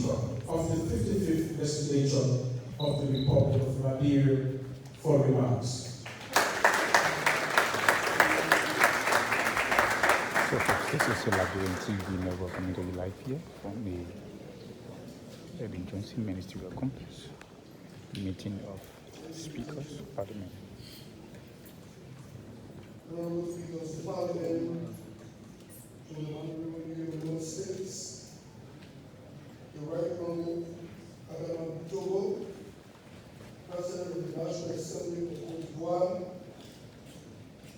Speaker of the 55th Legislature of the Republic of Liberia for remarks. So this is the Liberian TV network coming to you live here from the Urban Johnson Ministerial Complex, meeting of Speakers of Parliament. Honorable Speakers of Parliament from the Mano River Union States, the Right Honorable Adam Togo, President of the National Assembly of Cote d'Ivoire,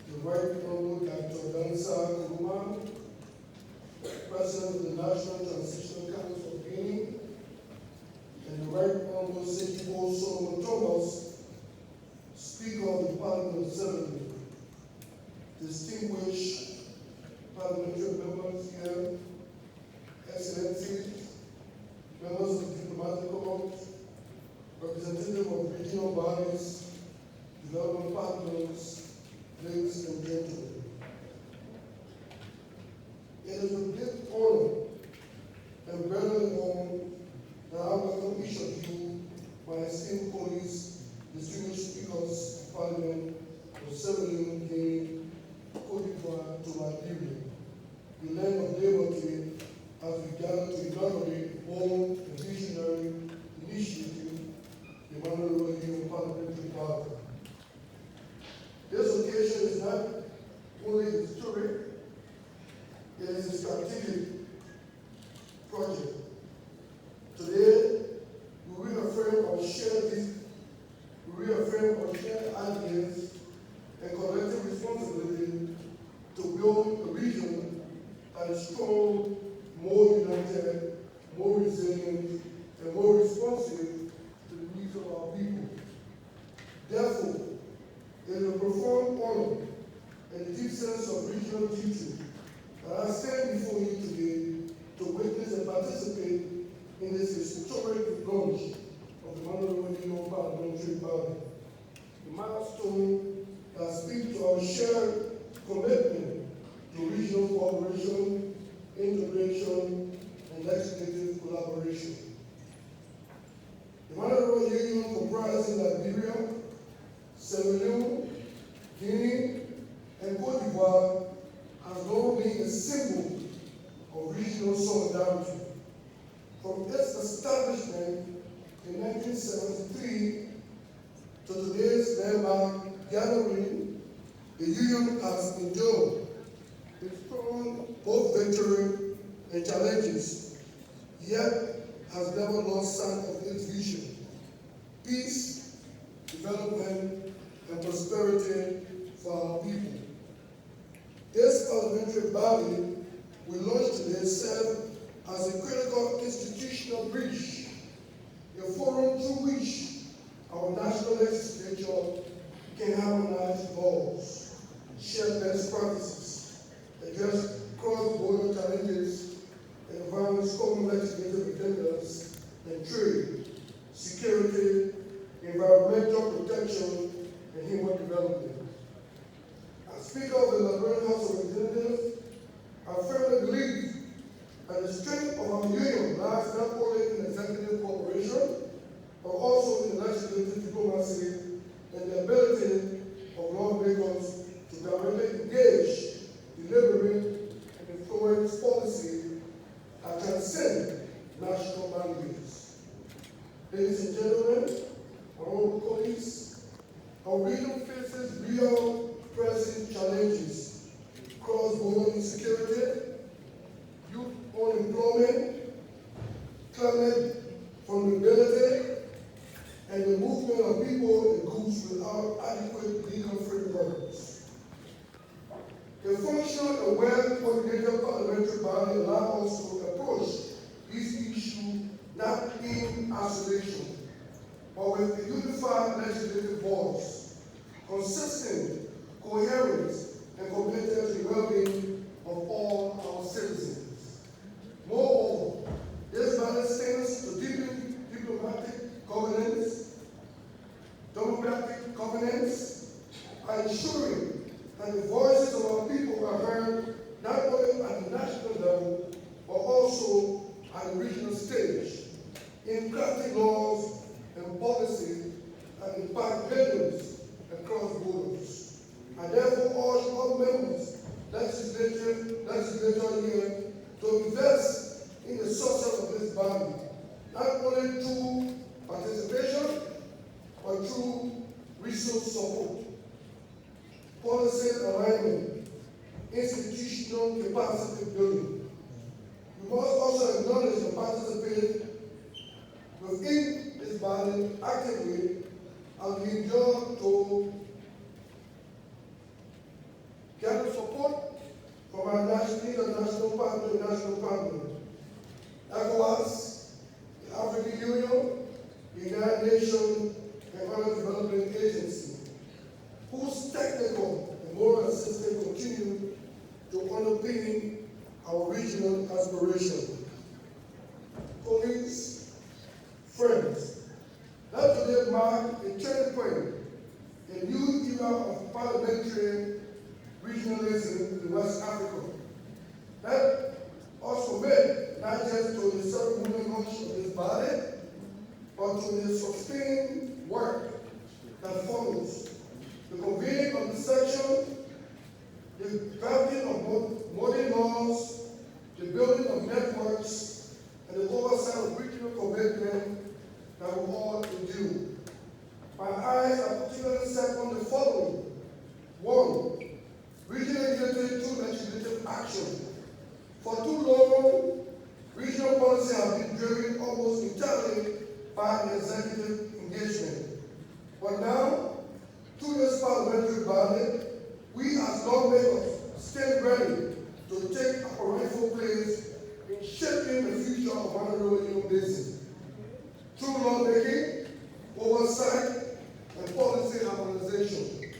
the Right Honorable Dr. Dansa Kuruma, President of the National Transitional Council of Guinea, and the Right Honorable Sekibo Solomon Thomas, Speaker of the Parliament of Senegal, distinguished parliamentary members here, Excellencies, members of the diplomatic corps, representatives of regional bodies, development partners, ladies and gentlemen. It is a great honor and very honor that I welcome each of you, my esteemed colleagues, distinguished speakers of Parliament of Senegal, Guinea, Cote d'Ivoire to Liberia, the land of liberty, as we gather to inaugurate a bold and visionary initiative, the Mano River Union Parliamentary Party. This occasion is not only historic, it is a strategic project. Today, we reaffirm our shared ideas and collective responsibility to build a region that is strong, more united, more resilient, and more responsive to the needs of our people. Therefore, it is a profound honor and a deep sense of regional duty that I stand before you today to witness and participate in this historic launch of the Mano River Union Parliamentary Party, the milestone that speaks to our shared commitment to regional cooperation, integration, and legislative collaboration. The Mano River Union comprises Liberia, Senegal, Guinea, and Cote d'Ivoire has long been a symbol of regional solidarity. From its establishment in 1973 to today's landmark gathering, the Union has endured its own both victory and challenges, yet has never lost sight of its vision: peace, development, and prosperity for our people. This parliamentary body we launched today serves as a critical institutional bridge, a forum through which our national legislature can harmonize laws, share best practices, address cross-border challenges, and advance common legislative agendas in trade, security, environmental protection, and human development. As Speaker of the Liberian House of Representatives, I firmly believe that the strength of our union lies not only in executive cooperation, but also in legislative diplomacy and the ability of lawmakers to directly engage, deliberate, and influence policy that transcend national boundaries. Ladies and gentlemen, honorable colleagues, our region faces real pressing challenges: cross-border insecurity, youth unemployment, climate vulnerability, and the movement of people and goods without adequate legal frameworks. A functional and well-coordinated parliamentary body allows us to approach these issues not in isolation, but with a unified legislative voice, consistent, coherent, and committed to the well-being of all our citizens. Moreover, this body stands to deepen democratic governance by ensuring that the voices of our people are heard not only at the national level, but also at the regional stage, in crafting laws and policies that impact millions across borders. I therefore urge all members, legislature here, to invest in the success of this body, not only through participation, but through resource support, policy alignment, institutional capacity building. We must also acknowledge and participate within this body actively as we endeavor to gather support from our international partners and national partners. ECOWAS, the African Union, the United Nations, and other development agencies, whose technical and moral assistance continue to underpin our regional aspiration. Colleagues, friends, let today mark a turning point, a new era of parliamentary regionalism in West Africa. Let us commit not just to the ceremonial launch of this body, but to the sustained work that follows. The convening of the section, the drafting of modern laws, the building of networks, and the oversight of regional commitment that we all endure. My eyes are particularly set on the following. 1. Regional unity through legislative action. For too long, regional policy has been driven almost entirely by an executive engagement. But now, through this parliamentary body, we as lawmakers stand ready to take our rightful place in shaping the future of Mano River Union Basin. Through lawmaking, oversight, and policy harmonization.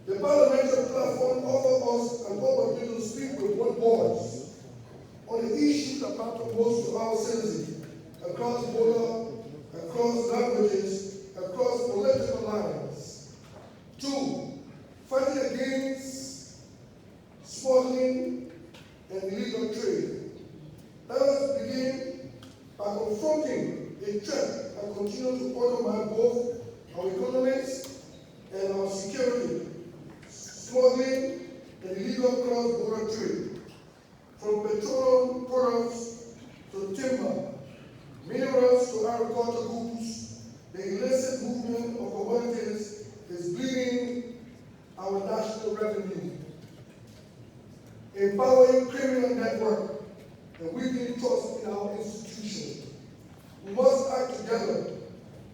The parliamentary platform offers us an opportunity to speak with one voice on the issues that matter most to our citizens across borders, across languages, across political lines. 2. Fighting against smuggling and illegal trade. Let us begin by confronting a threat that continues to undermine both our economies and our security. Smuggling and illegal cross-border trade, from petroleum products to timber, minerals to agricultural goods, the illicit movement of commodities is bleeding our national revenue. Empowering criminal network and weakening trust in our institutions. We must act together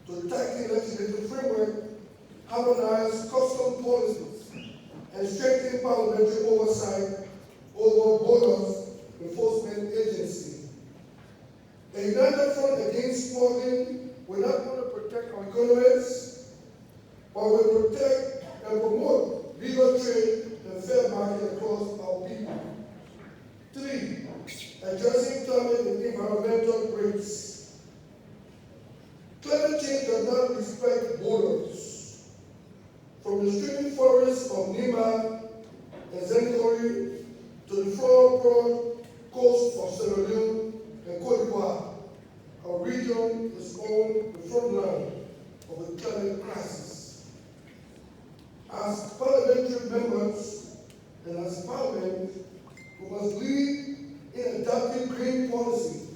to tackle legislative framework, harmonize custom policies, and strengthen parliamentary oversight over borders enforcement agency. A united front against smuggling will not only protect our economies, but will protect and promote legal trade and fair market across our people. 3. Addressing climate and environmental risks. Climate change does not respect borders. From the streaming forests of Nima and Zentori to the floral coast of Sierra Leone and Cote d'Ivoire, our region is on the front line of the climate crisis. As parliamentary members and as parliament, we must lead in adopting green policy,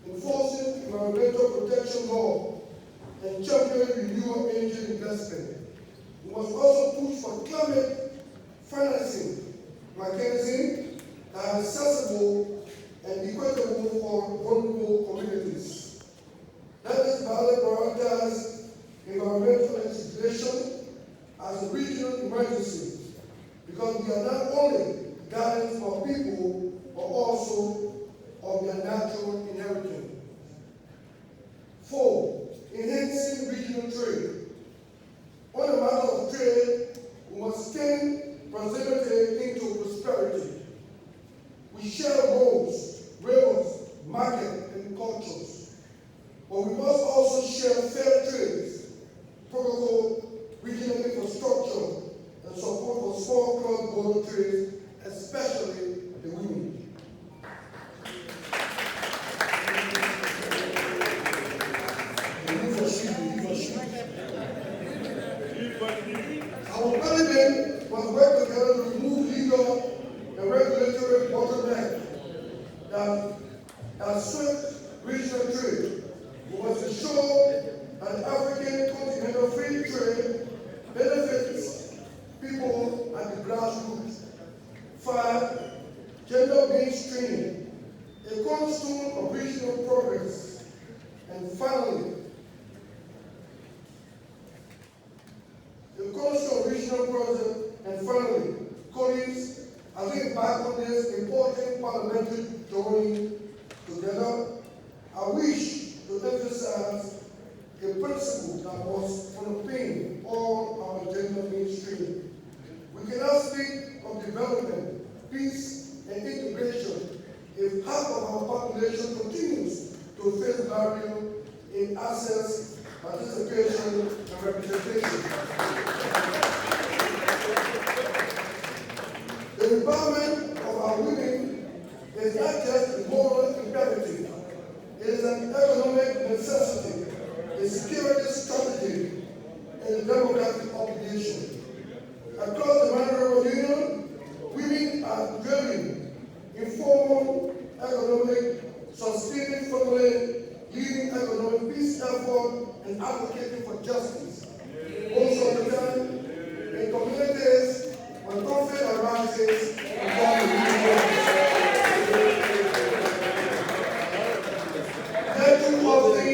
enforcing environmental protection law, and championing renewable energy investment. We must also push for climate financing mechanisms that are accessible and equitable for vulnerable communities. Let us prioritize environmental legislation as a regional emergency, because we are not only guardians for people, but also of their natural inheritance. 4. Enhancing regional trade. On the matter of trade, we must turn prosperity into prosperity. We share roads, rivers, market, and cultures. But we must also share fair trade, protocol, regional infrastructure, and support for small cross-border trade, especially the women. regional trade. We must ensure that African continental free trade benefits people at the grassroots. 5. Gender mainstreaming, a cornerstone of regional progress. And finally, colleagues, as we embark on this important parliamentary journey together, I wish to emphasize a principle that must underpin all our gender mainstream. We cannot speak of development, peace, and integration if half of our population continues to face barriers in access, participation, and representation. The empowerment of our women is not just a moral imperative, it is an economic necessity, a security strategy, and a democratic obligation. Across the Mano River Union, women are driving informal economic, sustaining family, leading economic peace effort, and advocating for justice. Most of the time, in communities, when conflict arises, too often,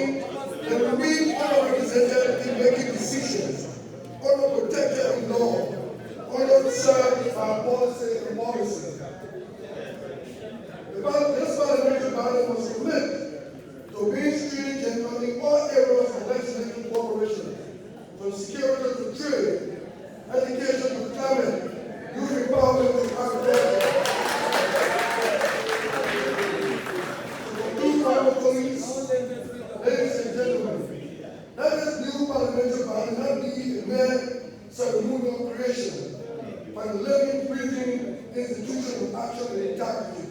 the women are represented in making decisions, unprotected in law, underserved by policy and policy. This parliamentary body must commit to mainstream gender in all areas of legislative cooperation, from security to trade, education to climate, youth empowerment to agriculture. Ladies and gentlemen, let this new parliamentary body not be a mere ceremonial creation, but a living, breathing institution of action and integrity.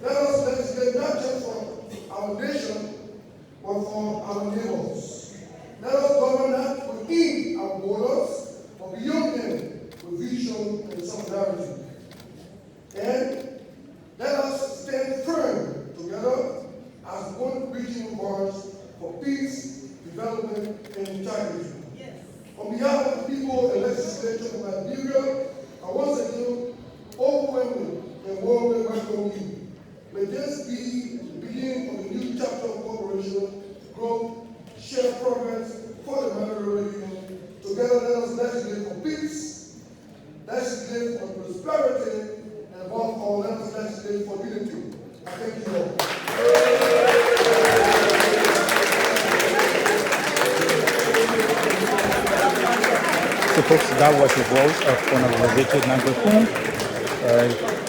Let us legislate not just for our nation, but for our neighbors. Let us govern not within our borders, but beyond them with vision and solidarity. And let us stand firm together as one regional voice for peace, development, and integrity. Yes. On behalf of the people and legislature of Liberia, I once again overwhelmingly and warmly welcome you. May this be the beginning of a new chapter of cooperation, growth, shared progress for the Mano River Union. Together, let us legislate for peace, legislate for prosperity, and above all, let us legislate for unity. I thank you all. So folks, that was the voice of Honorable Richard Nangoku,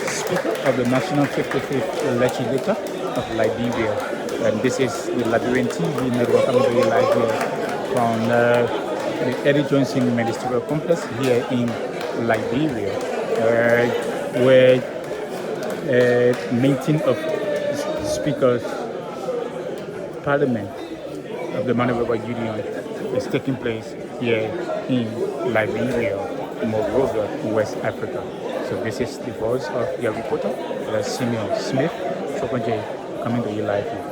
Speaker of the National 55th Legislature of Liberia. And this is the Liberian TV network coming to you live here from the Eddie Johnson Ministerial Complex here in Liberia, where a meeting of Speakers Parliament of the Mano River Union is taking place here in Liberia, Monrovia, West Africa. So this is the voice of your reporter, Senior Smith, Chokonje, coming to you live here.